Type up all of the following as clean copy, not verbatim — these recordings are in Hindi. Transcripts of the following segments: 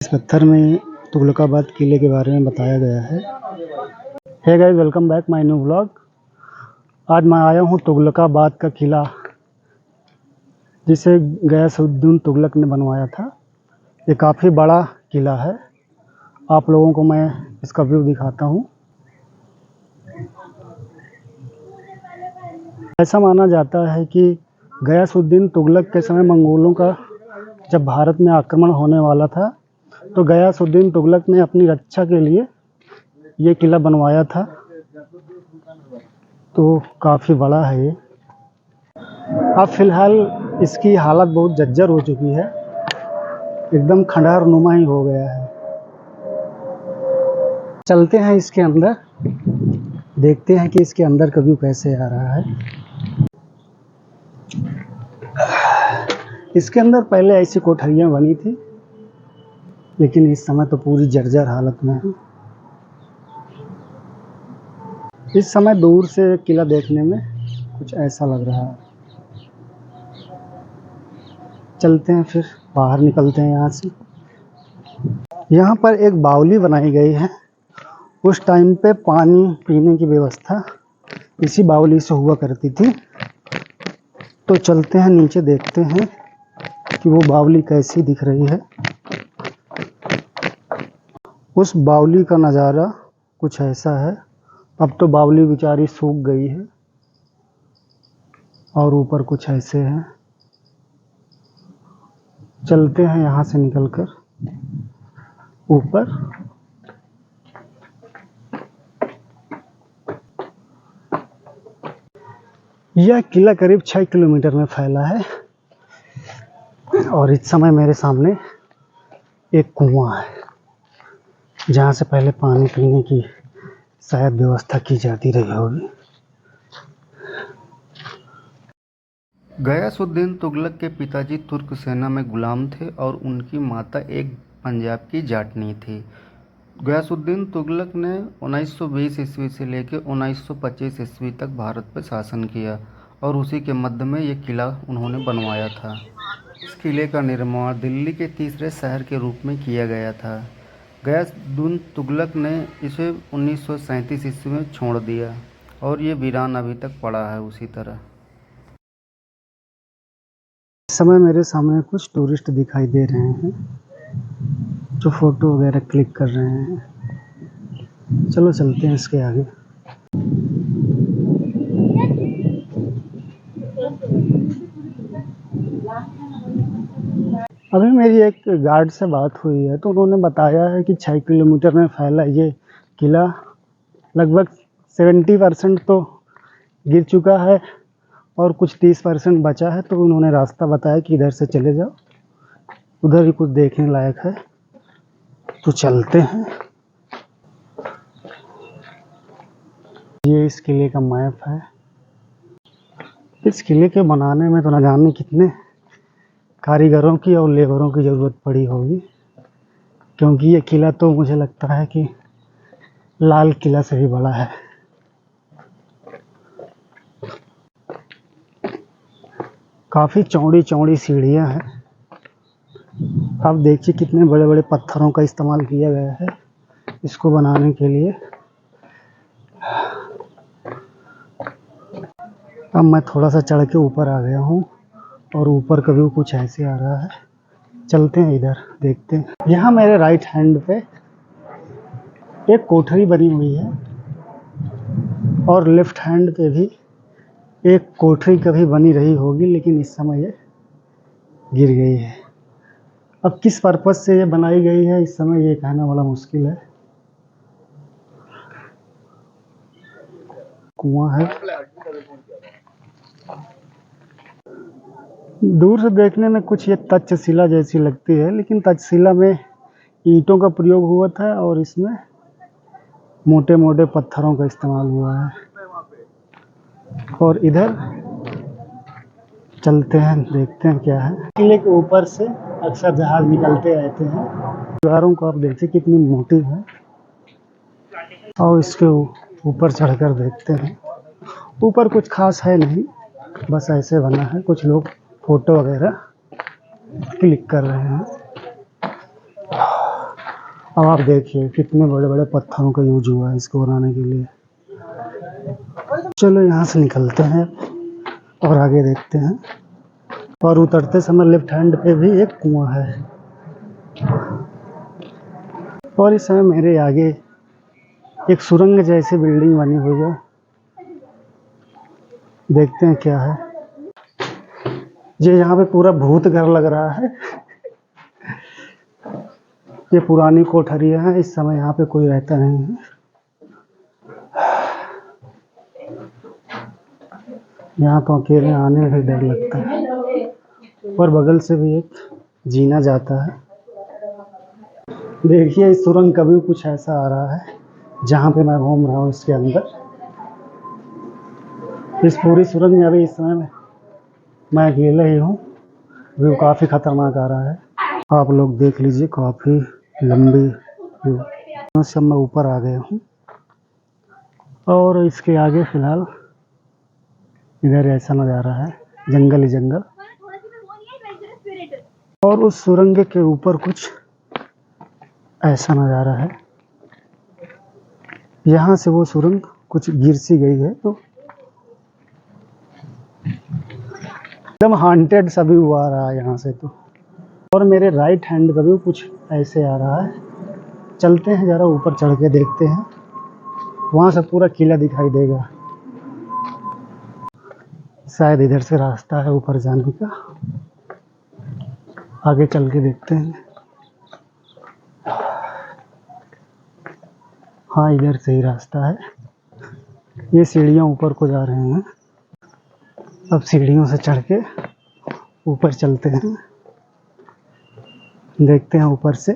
इस पत्थर में तुगलकाबाद किले के बारे में बताया गया है। Hey guys, welcome back my new vlog. आज मैं आया हूँ तुगलकाबाद का किला, जिसे गयासुद्दीन तुगलक ने बनवाया था। ये काफ़ी बड़ा किला है। आप लोगों को मैं इसका व्यू दिखाता हूँ। ऐसा माना जाता है कि गयासुद्दीन तुगलक के समय मंगोलों का जब भारत में आक्रमण होने वाला था, तो गयासुद्दीन तुगलक ने अपनी रक्षा के लिए ये किला बनवाया था। तो काफ़ी बड़ा है ये। अब फिलहाल इसकी हालत बहुत जर्जर हो चुकी है, एकदम खंडहर नुमा ही हो गया है। चलते हैं इसके अंदर, देखते हैं कि इसके अंदर का व्यू कैसे आ रहा है। इसके अंदर पहले ऐसी कोठरियाँ बनी थी, लेकिन इस समय तो पूरी जर्जर हालत में है। इस समय दूर से किला देखने में कुछ ऐसा लग रहा है। चलते हैं, फिर बाहर निकलते हैं यहाँ से। यहाँ पर एक बावली बनाई गई है। उस टाइम पे पानी पीने की व्यवस्था इसी बावली से हुआ करती थी। तो चलते हैं नीचे, देखते हैं कि वो बावली कैसी दिख रही है। उस बावली का नज़ारा कुछ ऐसा है। अब तो बावली बेचारी सूख गई है और ऊपर कुछ ऐसे है। चलते हैं यहाँ से निकलकर ऊपर। यह किला करीब 6 किलोमीटर में फैला है और इस समय मेरे सामने एक कुआं है, जहाँ से पहले पानी पीने की शायद व्यवस्था की जाती रही होगी। गयासुद्दीन तुगलक के पिताजी तुर्क सेना में गुलाम थे और उनकी माता एक पंजाब की जाटनी थी। गयासुद्दीन तुगलक ने 1920 ईस्वी से लेकर 1925 ईस्वी तक भारत पर शासन किया और उसी के मध्य में ये किला उन्होंने बनवाया था। इस किले का निर्माण दिल्ली के तीसरे शहर के रूप में किया गया था। गयासुद्दीन तुगलक ने इसे 1937 ईस्वी में छोड़ दिया और ये वीरान अभी तक पड़ा है उसी तरह। इस समय मेरे सामने कुछ टूरिस्ट दिखाई दे रहे हैं जो फोटो वगैरह क्लिक कर रहे हैं। चलो चलते हैं इसके आगे। अभी मेरी एक गार्ड से बात हुई है, तो उन्होंने बताया है कि 6 किलोमीटर में फैला ये किला लगभग 70% तो गिर चुका है और कुछ 30% बचा है। तो उन्होंने रास्ता बताया कि इधर से चले जाओ, उधर ही कुछ देखने लायक है। तो चलते हैं। ये इस किले का मैप है। इस किले के बनाने में तो न जाने कितने कारीगरों की और लेबरों की ज़रूरत पड़ी होगी, क्योंकि ये किला तो मुझे लगता है कि लाल किला से भी बड़ा है। काफ़ी चौड़ी चौड़ी सीढ़ियाँ हैं। आप देखिए कितने बड़े बड़े पत्थरों का इस्तेमाल किया गया है इसको बनाने के लिए। अब मैं थोड़ा सा चढ़ के ऊपर आ गया हूँ और ऊपर का व्यू कुछ ऐसे आ रहा है। चलते हैं इधर, देखते हैं। यहाँ मेरे राइट हैंड पे एक कोठरी बनी हुई है और लेफ्ट हैंड पे भी एक कोठरी कभी बनी रही होगी, लेकिन इस समय ये गिर गई है। अब किस पर्पज़ से ये बनाई गई है इस समय ये कहना बड़ा मुश्किल है। कुआं है। दूर से देखने में कुछ ये तक्षशिला जैसी लगती है, लेकिन तक्षशिला में ईंटों का प्रयोग हुआ था और इसमें मोटे मोटे पत्थरों का इस्तेमाल हुआ है। और इधर चलते हैं, देखते हैं क्या है। किले के ऊपर से अक्सर जहाज निकलते रहते हैं। दीवारों को आप देखिए कितनी मोटी है और इसके ऊपर चढ़कर देखते हैं। ऊपर कुछ खास है नहीं, बस ऐसे बना है। कुछ लोग फोटो वगैरह क्लिक कर रहे हैं। अब आप देखिए कितने बड़े बड़े पत्थरों का यूज हुआ है इसको बनाने के लिए। चलो यहाँ से निकलते हैं और आगे देखते हैं। और उतरते समय लेफ्ट हैंड पे भी एक कुआं है। और इस समय मेरे आगे एक सुरंग जैसी बिल्डिंग बनी हुई है। देखते हैं क्या है। ये यहाँ पे पूरा भूत घर लग रहा है। ये पुरानी कोठरियाँ हैं, इस समय यहाँ पे कोई रहता नहीं है। यहाँ तो अकेले आने में भी डर लगता है। और बगल से भी एक जीना जाता है। देखिए इस सुरंग का भी कुछ ऐसा आ रहा है जहाँ पे मैं घूम रहा हूँ इसके अंदर। इस पूरी सुरंग में अभी इस समय मैं अकेला ही हूँ। व्यू काफ़ी खतरनाक आ रहा है। आप लोग देख लीजिए, काफ़ी लंबी व्यू। सब मैं ऊपर आ गया हूँ और इसके आगे फिलहाल इधर ऐसा नज़ारा है, जंगल ही जंगल। और उस सुरंग के ऊपर कुछ ऐसा नज़ारा है। यहाँ से वो सुरंग कुछ गिर सी गई है तो एकदम हॉन्टेड सा व्यू आ रहा है यहाँ से तो। और मेरे राइट हैंड का व्यू कुछ ऐसे आ रहा है। चलते हैं ज़रा ऊपर चढ़ के देखते हैं, वहाँ से पूरा किला दिखाई देगा। शायद इधर से रास्ता है ऊपर जाने का। आगे चल के देखते हैं। हाँ इधर से ही रास्ता है। ये सीढ़ियाँ ऊपर को जा रहे हैं। अब सीढ़ियों से चढ़ के ऊपर चलते हैं, देखते हैं ऊपर से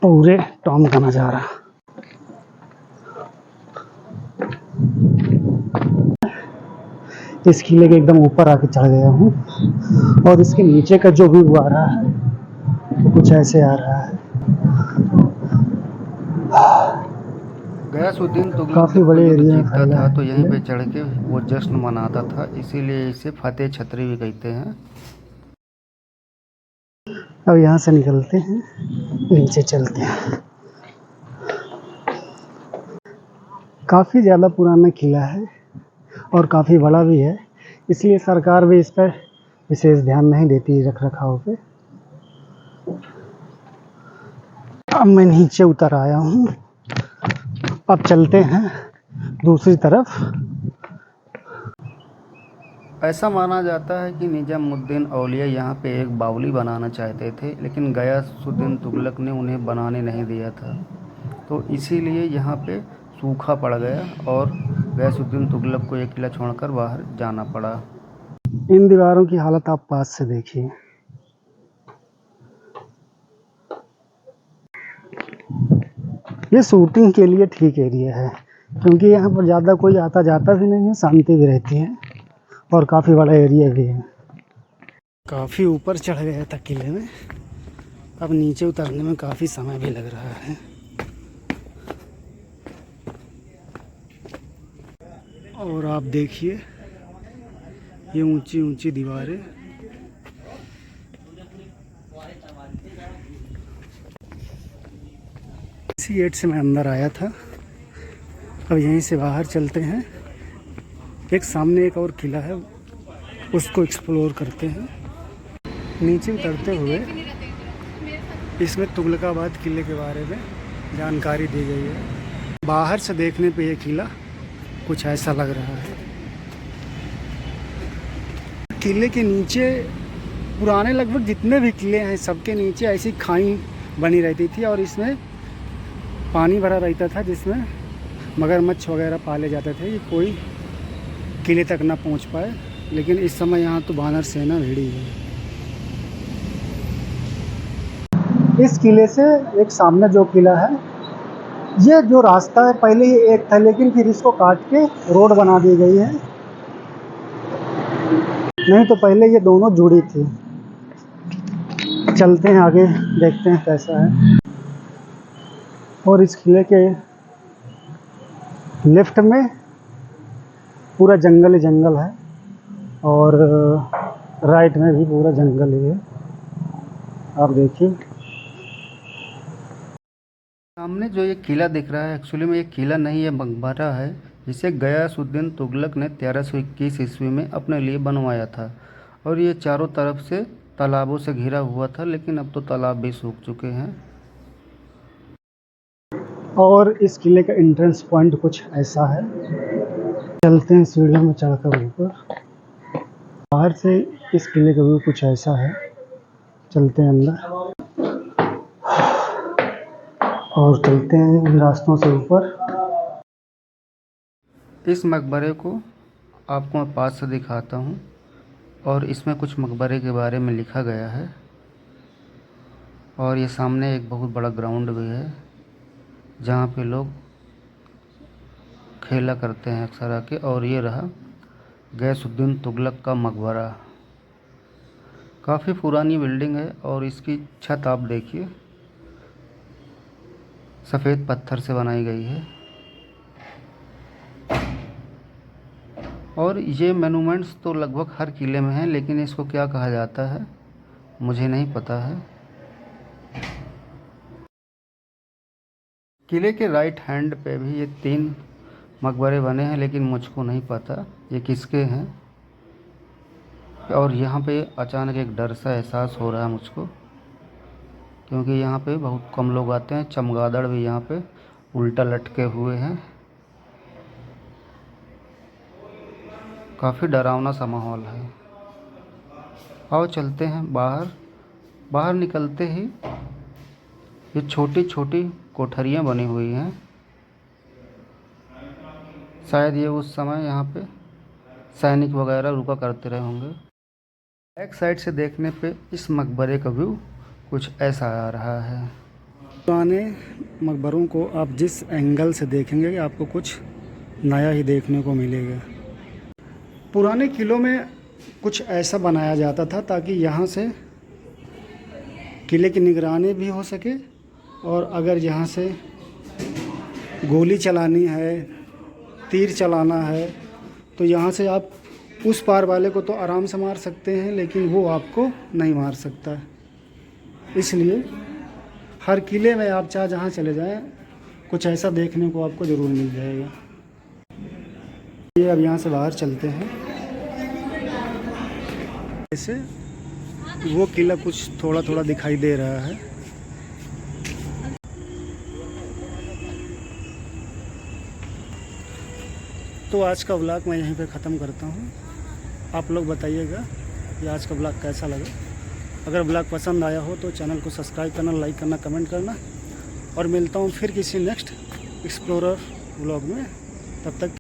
पूरे टॉम का नज़ारा। इस किले के एकदम ऊपर आके चढ़ गया हूँ और इसके नीचे का जो व्यू आ रहा है तो कुछ ऐसे आ रहा है। गयासुद्दीन तुगलक काफ़ी जब कोई बड़े युद्ध एरिया में जीतता फैला था है तो यहीं किले। पे चढ़ के वो जश्न मनाता था, इसीलिए इसे फतेह छतरी भी कहते हैं। अब यहाँ से निकलते हैं, नीचे चलते हैं। काफ़ी ज़्यादा पुराना किला है और काफ़ी बड़ा भी है, इसलिए सरकार भी इस पर विशेष ध्यान नहीं देती रख रखाव पे। अब मैं नीचे उतर आया हूँ। अब चलते हैं दूसरी तरफ। ऐसा माना जाता है कि निजामुद्दीन औलिया यहाँ पे एक बावली बनाना चाहते थे, लेकिन गयासुद्दीन तुगलक ने उन्हें बनाने नहीं दिया था, तो इसीलिए यहाँ पे सूखा पड़ गया और गयासुद्दीन तुगलक को ये किला छोड़कर बाहर जाना पड़ा। इन दीवारों की हालत आप पास से देखिए। ये शूटिंग के लिए ठीक एरिया है, क्योंकि यहाँ पर ज़्यादा कोई आता जाता भी नहीं है, शांति भी रहती है और काफ़ी बड़ा एरिया भी है। काफ़ी ऊपर चढ़ गया था किले में, अब नीचे उतरने में काफ़ी समय भी लग रहा है। और आप देखिए ये ऊंची ऊंची दीवारें। इसी गेट से मैं अंदर आया था। अब यहीं से बाहर चलते हैं। एक सामने एक और किला है, उसको एक्सप्लोर करते हैं। नीचे उतरते हुए इसमें तुगलकाबाद किले के बारे में जानकारी दी गई है। बाहर से देखने पे ये किला कुछ ऐसा लग रहा है। किले के नीचे पुराने लगभग जितने भी किले हैं सबके नीचे ऐसी खाई बनी रहती थी और इसमें पानी भरा रहता था, जिसमें मगरमच्छ वगैरह पाले जाते थे कि कोई किले तक ना पहुंच पाए। लेकिन इस समय यहाँ तो वानर सेना भिड़ी है। इस किले से एक सामने जो किला है, ये जो रास्ता है पहले ये एक था, लेकिन फिर इसको काट के रोड बना दी गई है। नहीं तो पहले ये दोनों जुड़ी थी। चलते हैं आगे, देखते हैं कैसा है। और इस किले के लेफ्ट में पूरा जंगल ही जंगल है और राइट में भी पूरा जंगल ही है। आप देखिए सामने जो ये किला दिख रहा है एक्चुअली में ये किला नहीं है, मकबरा है, जिसे गयासुद्दीन तुगलक ने 1321 ईस्वी में अपने लिए बनवाया था। और ये चारों तरफ से तालाबों से घिरा हुआ था, लेकिन अब तो तालाब भी सूख चुके हैं। और इस किले का एंट्रेंस पॉइंट कुछ ऐसा है। चलते हैं सीढ़ियों में चढ़कर ऊपर। बाहर से इस किले का व्यू कुछ ऐसा है। चलते हैं अंदर और चलते हैं इन रास्तों से ऊपर। इस मकबरे को आपको मैं पास से दिखाता हूँ और इसमें कुछ मकबरे के बारे में लिखा गया है। और ये सामने एक बहुत बड़ा ग्राउंड भी है जहाँ पे लोग खेला करते हैं अक्सर आके। और ये रहा गयासुद्दीन तुगलक का मकबरा। काफ़ी पुरानी बिल्डिंग है और इसकी छत आप देखिए, सफ़ेद पत्थर से बनाई गई है। और ये मोनूमेंट्स तो लगभग हर किले में हैं, लेकिन इसको क्या कहा जाता है मुझे नहीं पता है। किले के राइट हैंड पे भी ये 3 मकबरे बने हैं, लेकिन मुझको नहीं पता ये किसके हैं। और यहाँ पे अचानक एक डर सा एहसास हो रहा है मुझको, क्योंकि यहाँ पे बहुत कम लोग आते हैं। चमगादड़ भी यहाँ पे उल्टा लटके हुए हैं। काफ़ी डरावना सा माहौल है। आओ चलते हैं बाहर। बाहर निकलते ही ये छोटी छोटी कोठरियाँ बनी हुई हैं। शायद ये उस समय यहाँ पे सैनिक वगैरह रुका करते रहे होंगे। बैक साइड से देखने पे इस मकबरे का व्यू कुछ ऐसा आ रहा है। पुराने मकबरों को आप जिस एंगल से देखेंगे आपको कुछ नया ही देखने को मिलेगा। पुराने किलों में कुछ ऐसा बनाया जाता था ताकि यहाँ से किले की निगरानी भी हो सके, और अगर यहाँ से गोली चलानी है, तीर चलाना है, तो यहाँ से आप उस पार वाले को तो आराम से मार सकते हैं, लेकिन वो आपको नहीं मार सकता है। इसलिए हर किले में आप चाहे जहाँ चले जाएं, कुछ ऐसा देखने को आपको ज़रूर मिल जाएगा। ये अब यहाँ से बाहर चलते हैं। ऐसे वो किला कुछ थोड़ा थोड़ा दिखाई दे रहा है। तो आज का व्लॉग मैं यहीं पे ख़त्म करता हूँ। आप लोग बताइएगा कि आज का व्लॉग कैसा लगा। अगर व्लॉग पसंद आया हो तो चैनल को सब्सक्राइब करना, लाइक करना, कमेंट करना। और मिलता हूँ फिर किसी नेक्स्ट एक्सप्लोरर व्लॉग में। तब तक